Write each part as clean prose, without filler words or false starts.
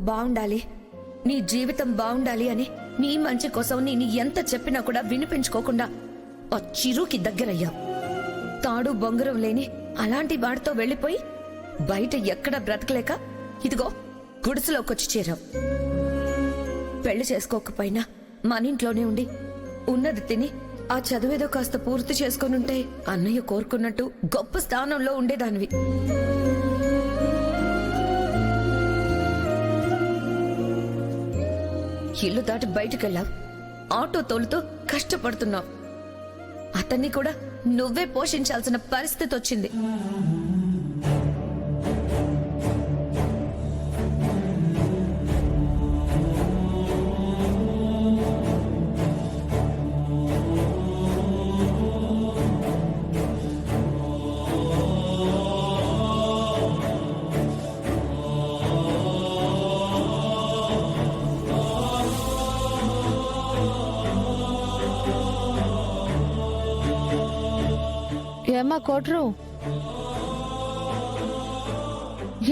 బాగుండాలి, నీ జీవితం బాగుండాలి అని నీ మంచి కోసం నేను ఎంత చెప్పినా కూడా వినిపించుకోకుండా ఆ చిరుకి దగ్గరయ్యావు. తాడు బొంగరం లేని అలాంటి వాడితో వెళ్ళిపోయి బయట ఎక్కడ బ్రతకలేక ఇదిగో గుడిసెలోకొచ్చి చేరావు. పెళ్లి చేసుకోకపోయినా మన ఇంట్లోనే ఉండి ఉన్నది తిని ఆ చదువేదో కాస్త పూర్తి చేసుకొనుంటే అన్నయ్య కోరుకున్నట్టు గొప్ప స్థానంలో ఉండేదానివి. ఇల్లు దాటి బయటకెళ్ళావు. ఆటో తోలుతూ కష్టపడుతున్నావు. అతన్ని కూడా నువ్వే పోషించాల్సిన పరిస్థితి వచ్చింది. ఏమ్మా కోట్రు,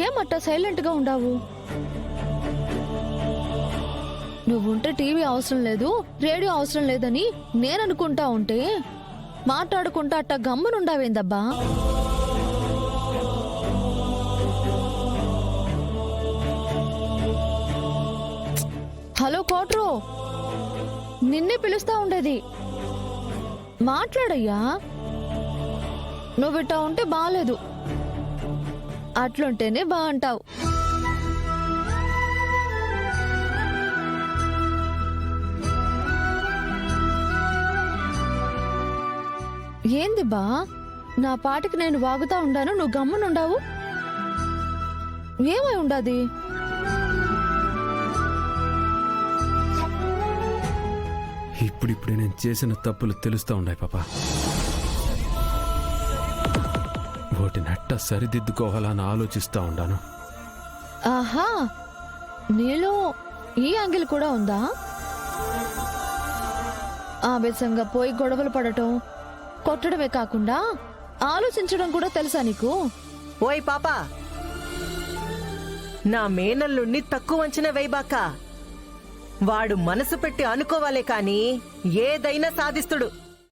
ఏమట్టా సైలెంట్ గా ఉండావు? నువ్వుంటే టీవీ అవసరం లేదు, రేడియో అవసరం లేదని నేననుకుంటా ఉంటే మాట్లాడుకుంటా అట్టా గమ్మునుండావేందబ్బా? హలో కోట్రు, నిన్నే పిలుస్తా ఉండేది, మాట్లాడయ్యా. నువ్విట్టా ఉంటే బాలేదు, అట్లుంటేనే బాగుంటావు. ఏంది బా, నా పాటికి నేను వాగుతా ఉండాను, నువ్వు గమ్మునుండావు. ఏమై ఉండాది? ఇప్పుడిప్పుడే నేను చేసిన తప్పులు తెలుస్తా ఉన్నాయి పాపా. వాటిని అట్ట సరిదిద్దుకోవాలని ఆలోచిస్తా ఉండాను. ఆహా, నీలో ఈ యాంగిల్ కూడా ఉందా? ఆవేశంగా పోయి గొడవలు పడటం, కొట్టడమే కాకుండా ఆలోచించడం కూడా తెలుసా నీకు? ఓయ్ పాపా, నా మేనల్లుణ్ణి తక్కువ అంచనా వేయబాక. వాడు మనసు పెట్టి అనుకోవాలే కాని ఏదైనా సాధిస్తుడు.